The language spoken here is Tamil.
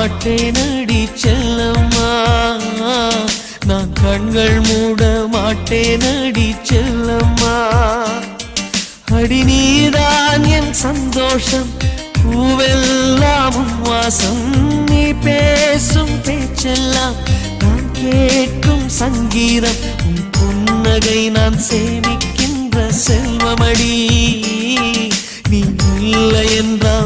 மாட்டேனடி செல்லம்மா, நான் கண்கள் மூட மாட்டேனடி செல்லம்மா. அடி நீதான் என் சந்தோஷம், பூவெல்லாம் உன் வாசம், நீ பேசும் பேச்செல்லாம் நான் கேட்கும் சங்கீதம், உன் புன்னகை நான் சேமிக்கின்ற செல்வமடி. நீ இல்லை என்றால்